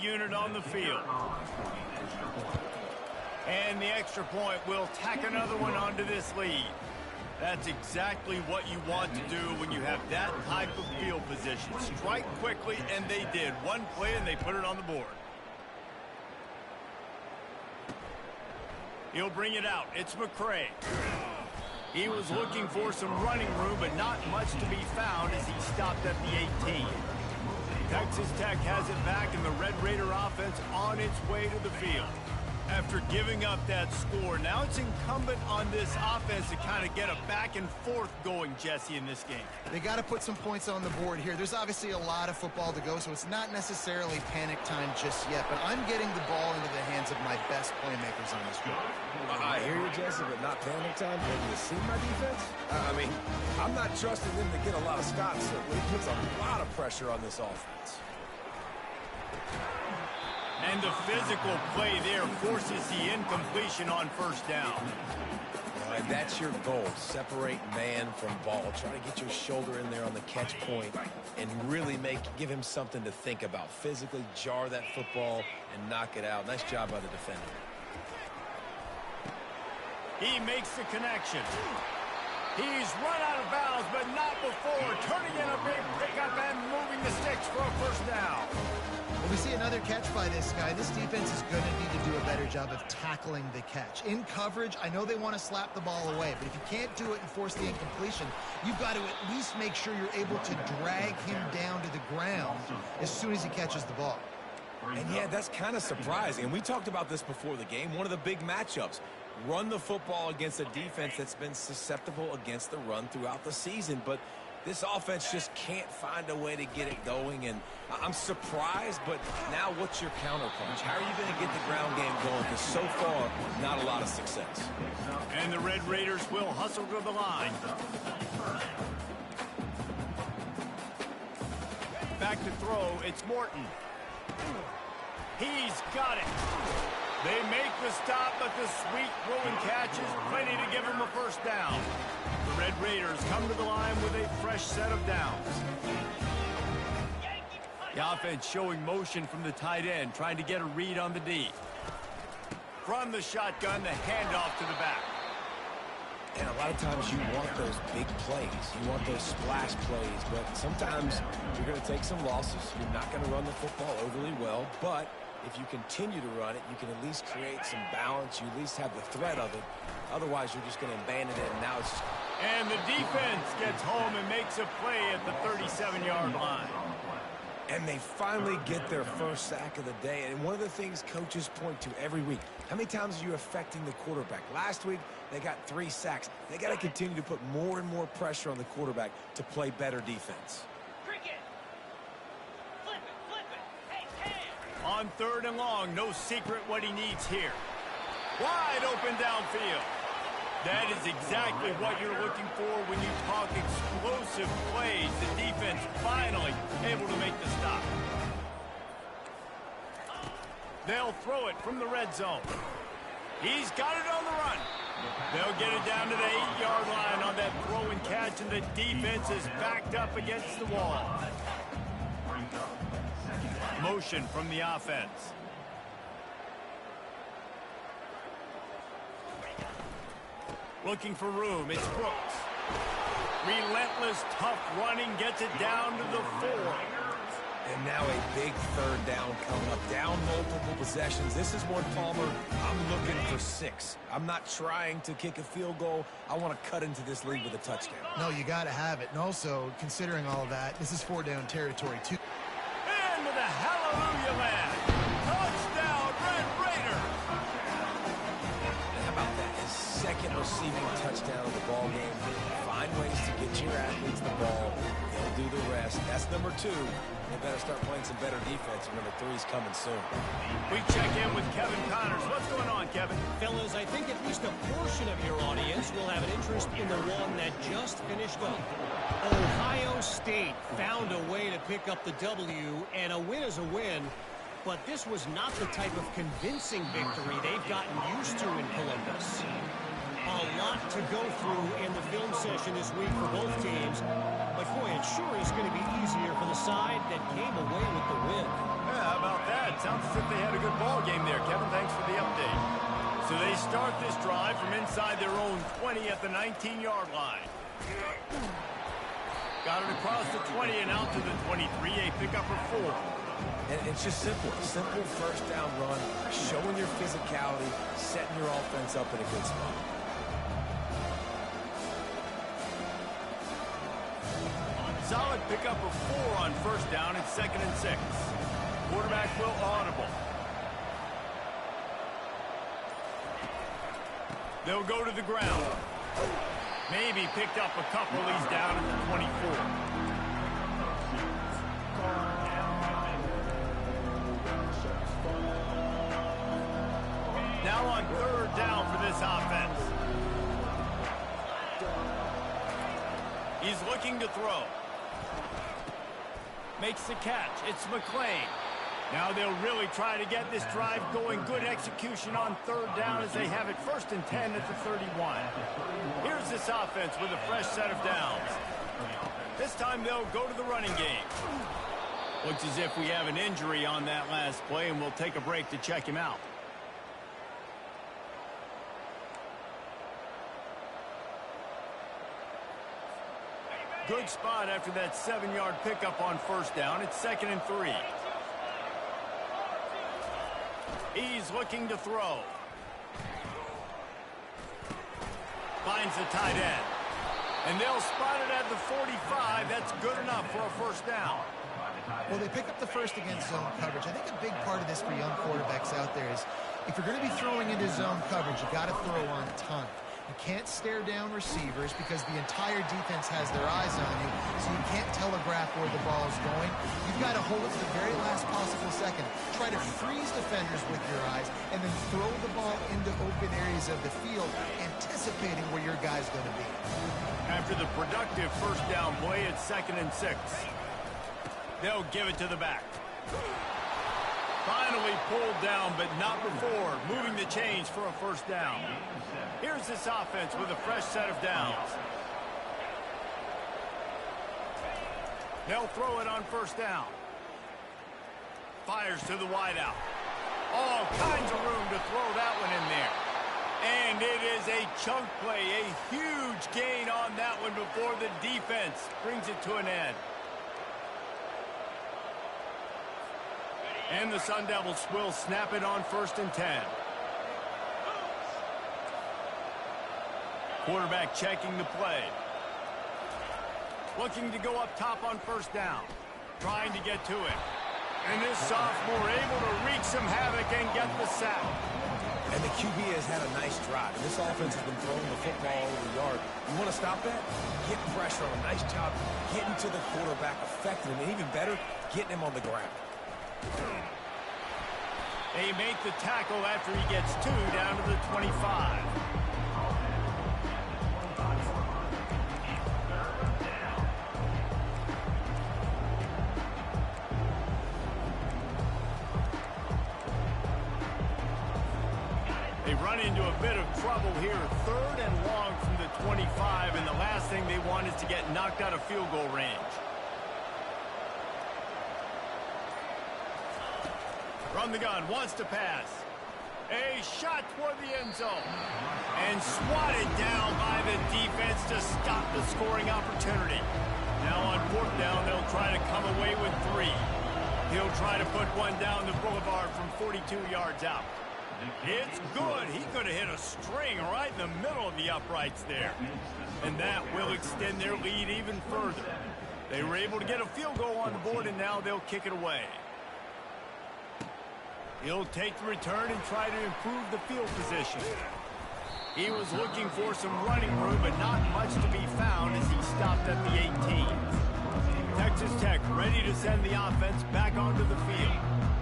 unit on the field. And the extra point will tack another one onto this lead. That's exactly what you want to do when you have that type of field position. Strike quickly, and they did. One play, and they put it on the board. He'll bring it out. It's McCray. He was looking for some running room, but not much to be found as he stopped at the 18. Texas Tech has it back, and the Red Raider offense on its way to the field. After giving up that score, now it's incumbent on this offense to kind of get a back and forth going, Jesse, in this game. They got to put some points on the board here. There's obviously a lot of football to go, so it's not necessarily panic time just yet, but I'm getting the ball into the hands of my best playmakers on this field. I hear you, Jesse, but not panic time. Have you seen my defense? I mean, I'm not trusting them to get a lot of stops, so it puts a lot of pressure on this offense. And the physical play there forces the incompletion on first down. And that's your goal. Separate man from ball. Try to get your shoulder in there on the catch point and really give him something to think about. Physically jar that football and knock it out. Nice job by the defender. He makes the connection. He's run out of bounds, but not before. Turning in a big pickup and moving the sticks for a first down. When we see another catch by this guy, this defense is going to need to do a better job of tackling the catch. In coverage, I know they want to slap the ball away, but if you can't do it and force the incompletion, you've got to at least make sure you're able to drag him down to the ground as soon as he catches the ball. And yeah, that's kind of surprising. And we talked about this before the game. One of the big matchups. Run the football against a defense that's been susceptible against the run throughout the season. But this offense just can't find a way to get it going. And I'm surprised, but now what's your counterpunch? How are you going to get the ground game going? Because so far, not a lot of success. And the Red Raiders will hustle to the line. Back to throw, it's Morton. He's got it. They make the stop, but the sweet throwing catch is plenty to give him a first down. The Red Raiders come to the line with a fresh set of downs. The offense showing motion from the tight end, trying to get a read on the D. From the shotgun, the handoff to the back. And a lot of times you want those big plays. You want those splash plays, but sometimes you're going to take some losses. You're not going to run the football overly well, but if you continue to run it, you can at least create some balance. You at least have the threat of it. Otherwise, you're just going to abandon it, and now it's just... And the defense gets home and makes a play at the 37-yard line. And they finally get their first sack of the day. And one of the things coaches point to every week, how many times are you affecting the quarterback? Last week, they got 3 sacks. They got to continue to put more and more pressure on the quarterback to play better defense. On 3rd and long, no secret what he needs here. Wide open downfield. That is exactly what you're looking for when you talk explosive plays. The defense finally able to make the stop. They'll throw it from the red zone. He's got it on the run. They'll get it down to the 8-yard line on that throw and catch, and the defense is backed up against the wall. Motion from the offense. Looking for room, it's Brooks. Relentless, tough running, gets it down to the 4. And now a big 3rd down coming up. Down multiple possessions. This is one, Palmer, I'm looking for 6. I'm not trying to kick a field goal. I want to cut into this lead with a touchdown. No, you got to have it. And also, considering all of that, this is 4-down territory, too. Into the hallelujah land. Touchdown, Red Raiders. How about that? His 2nd receiving touchdown of the ball game. Find ways to get your athletes the ball. They'll do the rest. That's number 2. They better start playing some better defense. Number 3's coming soon. We check in with Kevin Connors. What's going on, Kevin? Fellas, I think at least a portion of your audience will have an interest in the one that just finished up. Ohio State found a way to pick up the W, and a win is a win, but this was not the type of convincing victory they've gotten used to in Columbus. A lot to go through in the film session this week for both teams, but boy, it sure is going to be easier for the side that came away with the win. Yeah, how about that? Sounds as if they had a good ball game there, Kevin. Thanks for the update. So they start this drive from inside their own 20 at the 19-yard line. Got it across the 20 and out to the 23. A pickup for 4. And it's just simple. Simple first down run, showing your physicality, setting your offense up in a good spot. Solid pickup of 4 on first down. It's 2nd and 6. Quarterback will audible. They'll go to the ground. Maybe picked up a couple. He's down at the 24. Now on 3rd down for this offense. He's looking to throw. Makes the catch. It's McClain. Now they'll really try to get this drive going. Good execution on 3rd down as they have it 1st and 10 at the 31. Here's this offense with a fresh set of downs. This time they'll go to the running game. Looks as if we have an injury on that last play, and we'll take a break to check him out. Good spot after that 7-yard pickup on first down. It's 2nd and 3. He's looking to throw. Finds the tight end. And they'll spot it at the 45. That's good enough for a first down. Well, they pick up the first against zone coverage. I think a big part of this for young quarterbacks out there is if you're going to be throwing into zone coverage, you got to throw on time. You can't stare down receivers because the entire defense has their eyes on you, so you can't telegraph where the ball is going. You've got to hold it to the very last possible second. Try to freeze defenders with your eyes, and then throw the ball into open areas of the field, anticipating where your guy's going to be. After the productive first down play, it's 2nd and 6. They'll give it to the back. Finally pulled down, but not before. Moving the chains for a first down. Here's this offense with a fresh set of downs. They'll throw it on first down. Fires to the wideout. All kinds of room to throw that one in there. And it is a chunk play, a huge gain on that one before the defense brings it to an end. And the Sun Devils will snap it on 1st and 10. Quarterback checking the play. Looking to go up top on first down. Trying to get to it. And this sophomore able to wreak some havoc and get the sack. And the QB has had a nice drive. And this offense has been throwing the football over the yard. You want to stop that? Get pressure on him. Nice job getting to the quarterback, affecting him. And even better, getting him on the ground. They make the tackle after he gets 2 down to the 25. They run into a bit of trouble here. 3rd and long from the 25, and the last thing they want is to get knocked out of field goal range. From the gun, wants to pass. A shot toward the end zone. And swatted down by the defense to stop the scoring opportunity. Now on 4th down, they'll try to come away with 3. He'll try to put one down the boulevard from 42 yards out. It's good. He could have hit a string right in the middle of the uprights there. And that will extend their lead even further. They were able to get a field goal on the board, and now they'll kick it away. He'll take the return and try to improve the field position. He was looking for some running room, but not much to be found as he stopped at the 18. Texas Tech ready to send the offense back onto the field.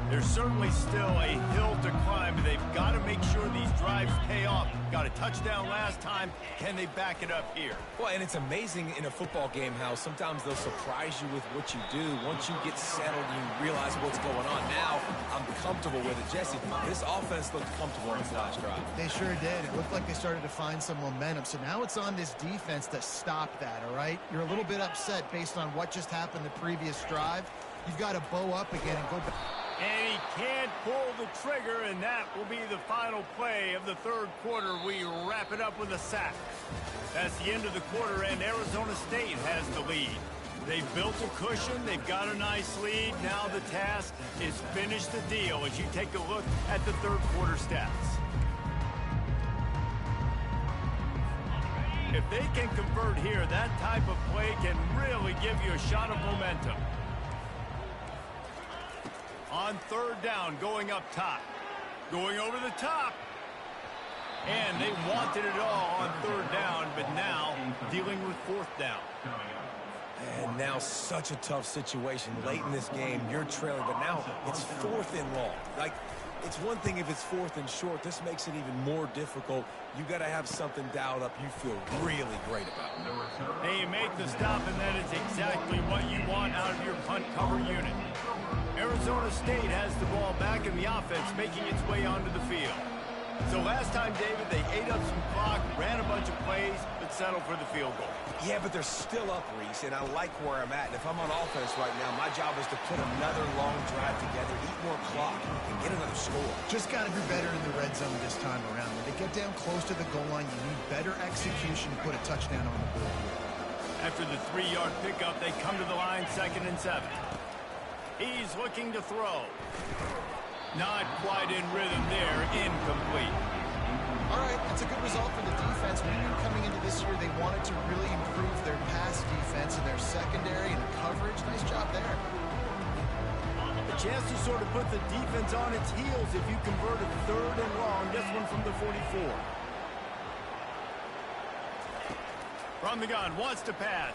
There's certainly still a hill to climb, but they've got to make sure these drives pay off. Got a touchdown last time. Can they back it up here? Well, and it's amazing in a football game how sometimes they'll surprise you with what you do. Once you get settled, you realize what's going on. Now, I'm comfortable with it. Jesse, this offense looked comfortable in this last drive. They sure did. It looked like they started to find some momentum. So now it's on this defense to stop that, all right? You're a little bit upset based on what just happened the previous drive. You've got to bow up again and go back. And he can't pull the trigger, and that will be the final play of the third quarter. We wrap it up with a sack. That's the end of the quarter, and Arizona State has the lead. They've built a cushion. They've got a nice lead. Now the task is finish the deal as you take a look at the third quarter stats. If they can convert here, that type of play can really give you a shot of momentum. On third down, going up top. Going over the top. And they wanted it all on third down, but now dealing with fourth down. And now such a tough situation late in this game. You're trailing, but now it's fourth and long. Like, it's one thing if it's fourth and short. This makes it even more difficult. You got to have something dialed up you feel really great about. They make the stop, and that is exactly what you want out of your punt cover unit. Arizona State has the ball back in the offense, making its way onto the field. So last time, David, they ate up some clock, ran a bunch of plays, but settled for the field goal. Yeah, but they're still up, Reese, and I like where I'm at. And if I'm on offense right now, my job is to put another long drive together, eat more clock, and get another score. Just got to be better in the red zone this time around. When they get down close to the goal line, you need better execution to put a touchdown on the board. After the 3-yard pickup, they come to the line, 2nd and 7. He's looking to throw. Not quite in rhythm there, incomplete. All right, that's a good result for the defense. We knew coming into this year they wanted to really improve their pass defense and their secondary and coverage. Nice job there. A chance to sort of put the defense on its heels if you convert a third and long. This one from the 44. From the gun, wants to pass.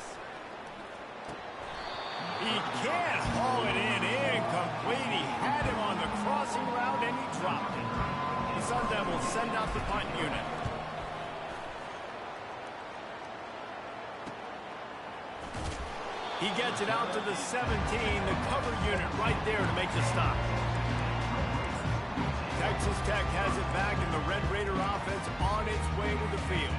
He can't haul it in, incomplete. He had him on the crossing route, and he dropped it. The Sun Devils send out the punt unit. He gets it out to the 17, the cover unit right there to make the stop. Texas Tech has it back, and the Red Raider offense on its way to the field.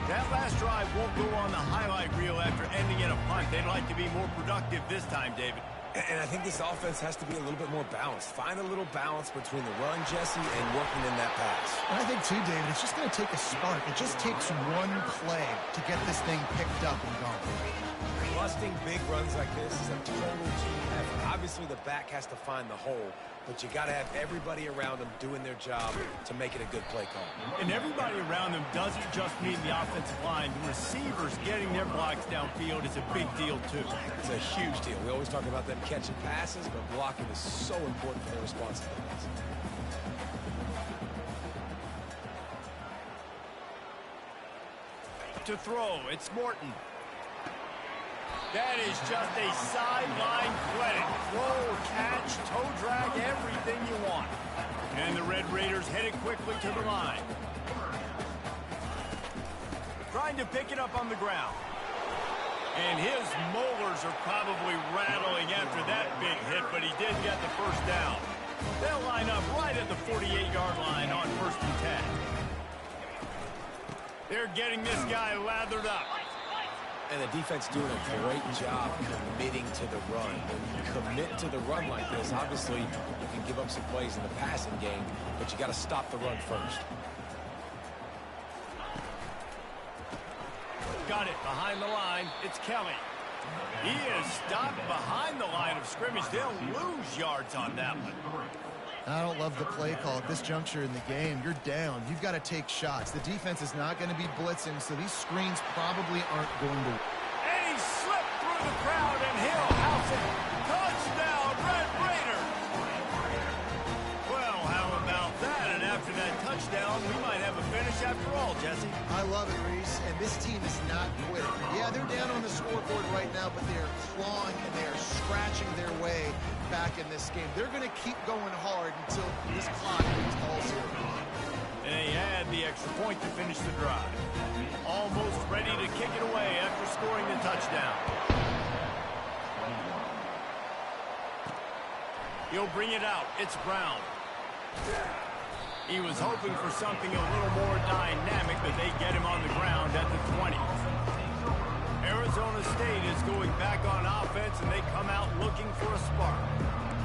That last drive won't go on the highlight reel after ending in a punt. They'd like to be more productive this time, David. And I think this offense has to be a little bit more balanced. Find a little balance between the run, Jesse, and working in that pass. And I think, too, David, it's just going to take a spark. It just takes one play to get this thing picked up and gone. Busting big runs like this is a total team effort. Obviously, the back has to find the hole, but you got to have everybody around them doing their job to make it a good play call. And everybody around them doesn't just mean the offensive line. The receivers getting their blocks downfield is a big deal, too. It's a huge deal. We always talk about them catching passes, but blocking is so important for their responsibilities. To throw, it's Morton. That is just a sideline credit. Throw, catch, toe drag, everything you want. And the Red Raiders headed quickly to the line. Trying to pick it up on the ground. And his molars are probably rattling after that big hit, but he did get the first down. They'll line up right at the 48-yard line on 1st and 10. They're getting this guy lathered up. And the defense doing a great job committing to the run. When you commit to the run like this, obviously you can give up some plays in the passing game, but you got to stop the run first. Got it behind the line. It's Kelly. He is stopped behind the line of scrimmage. They'll lose yards on that one. I don't love the play call at this juncture in the game. You're down. You've got to take shots. The defense is not going to be blitzing, so these screens probably aren't going to. And he slipped through the crowd, and he'll house it. Touchdown, Red Raiders. Well, how about that? And after that touchdown, we might have a finish after all, Jesse. I love it, Reese. And this team is not quitting. Yeah, they're down on the scoreboard right now, but they are clawing and they are scratching their way back in this game. They're going to keep going hard until this clock calls here. And they had the extra point to finish the drive. Almost ready to kick it away after scoring the touchdown. He'll bring it out. It's Brown. He was hoping for something a little more dynamic, but they get him on the ground at the 20. Arizona State is going back on offense, and they come out looking for a spark.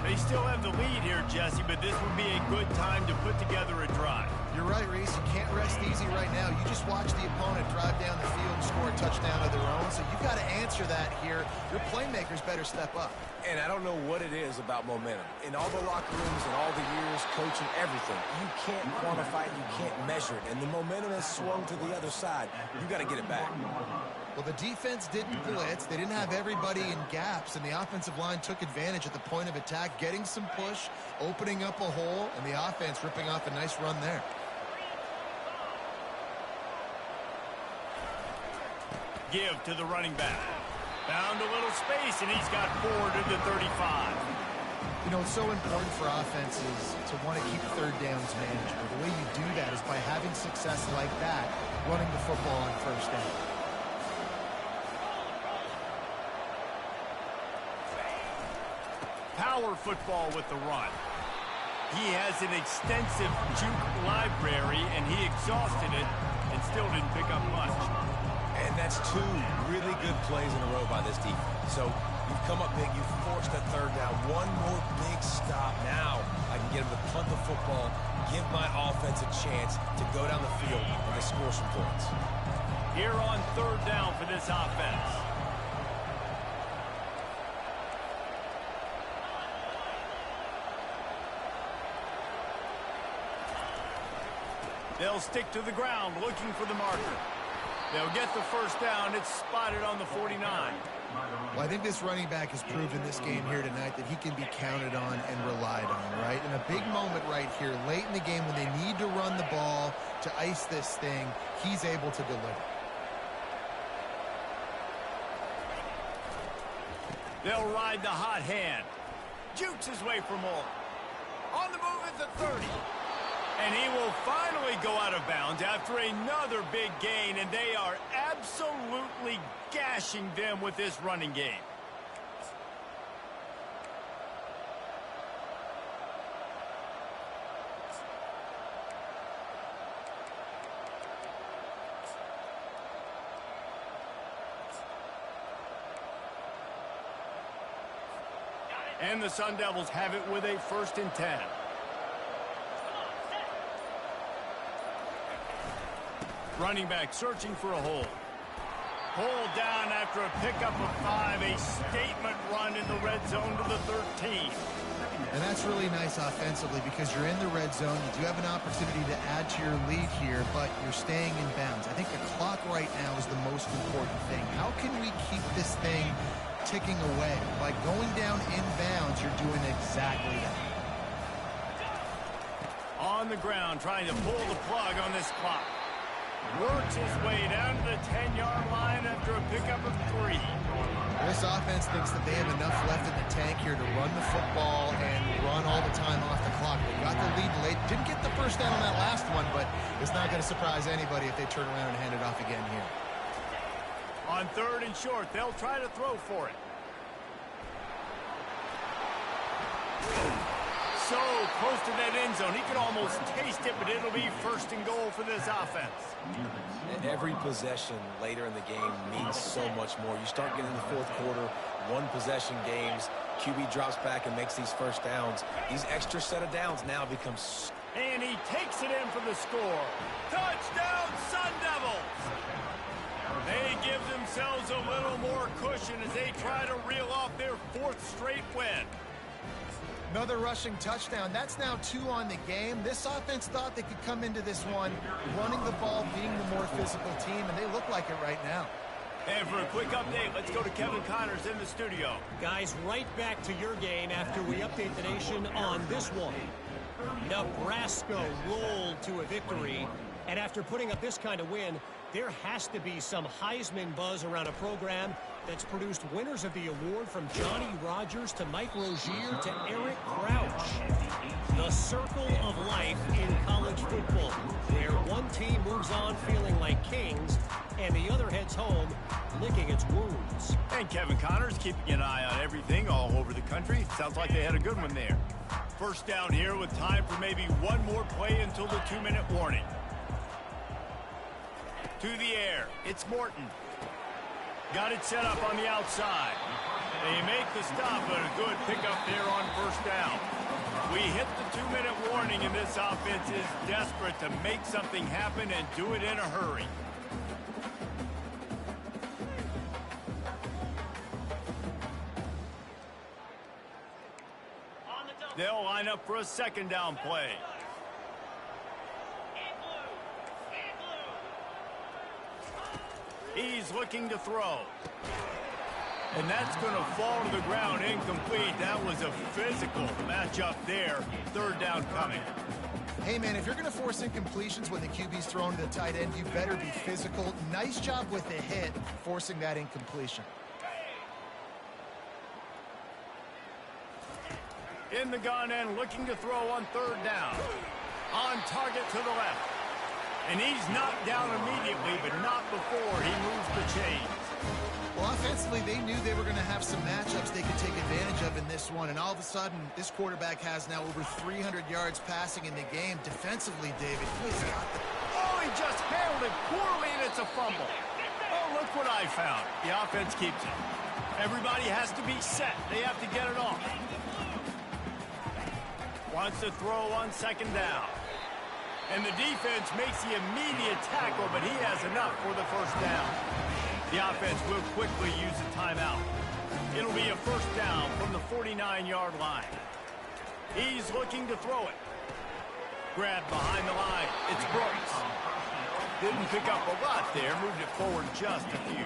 They still have the lead here, Jesse, but this would be a good time to put together a drive. You're right, Reese. You can't rest easy right now. You just watch the opponent drive down the field and score a touchdown of their own, so you've got to answer that here. Your playmakers better step up. And I don't know what it is about momentum. In all the locker rooms and all the years, coaching, everything, you can't quantify it, you can't measure it. And the momentum has swung to the other side. You got to get it back. Well, the defense didn't blitz. They didn't have everybody in gaps, and the offensive line took advantage at the point of attack, getting some push, opening up a hole, and the offense ripping off a nice run there. Give to the running back. Found a little space, and he's got 4 to the 35. You know, it's so important for offenses to want to keep third downs manageable. The way you do that is by having success like that, running the football on first down. Power football with the run. He has an extensive juke library, and he exhausted it and still didn't pick up much. And that's 2 really good plays in a row by this defense. So you've come up big, you've forced a third down. One more big stop. Now I can get him to punt the football, give my offense a chance to go down the field and to score some points. Here on third down for this offense. They'll stick to the ground looking for the marker. They'll get the first down. It's spotted on the 49. Well, I think this running back has proven this game here tonight that he can be counted on and relied on, right? In a big moment right here, late in the game when they need to run the ball to ice this thing, he's able to deliver. They'll ride the hot hand. Jukes his way for more. On the move at the 30. And he will finally go out of bounds after another big gain, and they are absolutely gashing them with this running game. And the Sun Devils have it with a 1st and 10. Running back searching for a hole. Hole down after a pickup of 5. A statement run in the red zone to the 13. And that's really nice offensively because you're in the red zone. You do have an opportunity to add to your lead here, but you're staying in bounds. I think the clock right now is the most important thing. How can we keep this thing ticking away? By going down in bounds, you're doing exactly that. On the ground, trying to pull the plug on this clock. Works his way down to the 10-yard line after a pickup of 3. This offense thinks that they have enough left in the tank here to run the football and run all the time off the clock. They got the lead late. Didn't get the first down on that last one, but it's not going to surprise anybody if they turn around and hand it off again here. On 3rd and short, they'll try to throw for it. So close to that end zone. He could almost taste it, but it'll be 1st and goal for this offense. Every possession later in the game means so much more. You start getting the 4th quarter, 1-possession games. QB drops back and makes these first downs. These extra set of downs now becomes... And he takes it in for the score. Touchdown, Sun Devils! They give themselves a little more cushion as they try to reel off their 4th straight win. Another rushing touchdown. That's now 2 on the game. This offense thought they could come into this one running the ball, being the more physical team, and they look like it right now. And for a quick update, let's go to Kevin Connors in the studio. Guys, right back to your game after we update the nation on this one. Nebraska rolled to a victory, and after putting up this kind of win, there has to be some Heisman buzz around a program that's produced winners of the award from Johnny Rodgers to Mike Rozier to Eric Crouch. The circle of life in college football, where one team moves on feeling like kings and the other heads home licking its wounds. And Kevin Connors keeping an eye on everything all over the country. Sounds like they had a good one there. First down here with time for maybe one more play until the 2-minute warning. To the air, it's Morton. Got it set up on the outside. They make the stop, but a good pickup there on first down. We hit the 2-minute warning, and this offense is desperate to make something happen and do it in a hurry. They'll line up for a second down play. He's looking to throw. And that's going to fall to the ground incomplete. That was a physical matchup there. Third down coming. Hey, man, if you're going to force incompletions when the QB's thrown to the tight end, you better be physical. Nice job with the hit, forcing that incompletion. In the gun and looking to throw on third down. On target to the left. And he's knocked down immediately, but not before he moves the chains. Well, offensively, they knew they were going to have some matchups they could take advantage of in this one, and all of a sudden, this quarterback has now over 300 yards passing in the game. Defensively, David, he's got the... Oh, he just handled it poorly, and it's a fumble. Oh, look what I found. The offense keeps it. Everybody has to be set. They have to get it off. Wants to throw on second down. And the defense makes the immediate tackle, but he has enough for the first down. The offense will quickly use a timeout. It'll be a first down from the 49-yard line. He's looking to throw it. Grabbed behind the line. It's Brooks. Didn't pick up a lot there. Moved it forward just a few.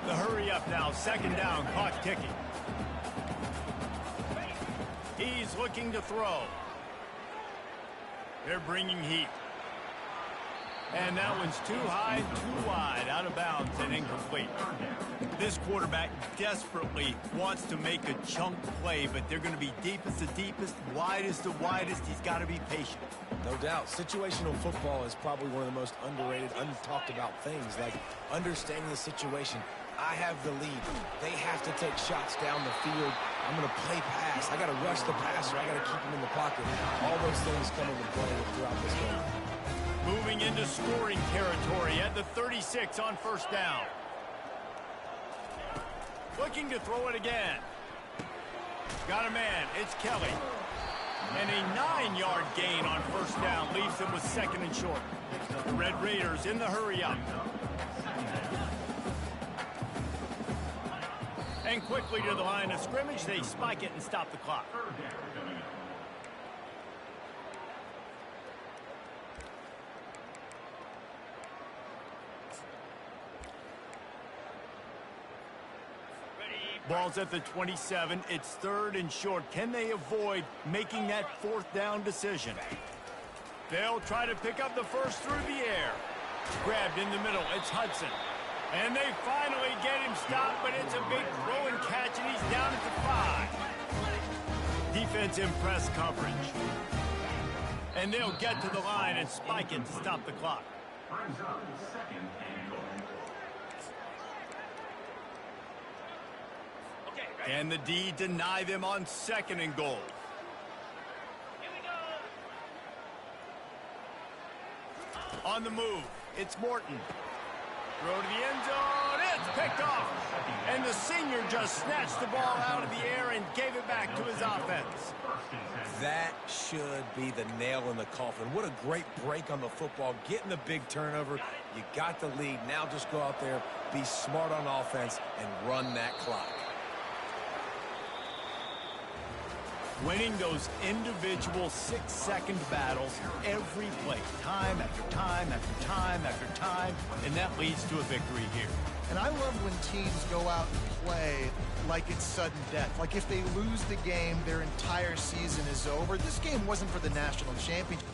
The hurry up now. Second down. Clock ticking. He's looking to throw. They're bringing heat. And that one's too high, too wide, out of bounds and incomplete. This quarterback desperately wants to make a chunk play, but they're going to be deepest to deepest, widest to widest. He's got to be patient. No doubt. Situational football is probably one of the most underrated, untalked about things, like understanding the situation. I have the lead. They have to take shots down the field. I'm going to play pass. I got to rush the passer. I got to keep him in the pocket. All those things come into play throughout this game. Moving into scoring territory at the 36 on first down. Looking to throw it again. Got a man. It's Kelly. And a 9-yard gain on first down leaves them with second and short. The Red Raiders in the hurry up. And quickly to the line of scrimmage, they spike it and stop the clock. Ball's at the 27. It's third and short. Can they avoid making that fourth down decision? They'll try to pick up the first through the air. Grabbed in the middle. It's Hudson. And they finally get him stopped, but it's a big throw and catch, and he's down at the 5. Defense in press coverage. And they'll get to the line and spike it to stop the clock. And the D deny them on second and goal. On the move, it's Morton. Throw to the end zone. It's picked off. And the senior just snatched the ball out of the air and gave it back to his offense. That should be the nail in the coffin. What a great break on the football. Getting the big turnover. You got the lead. Now just go out there, be smart on offense, and run that clock. Winning those individual 6-second battles every play, time after time after time after time, and that leads to a victory here. And I love when teams go out and play like it's sudden death. Like if they lose the game, their entire season is over. This game wasn't for the national championship.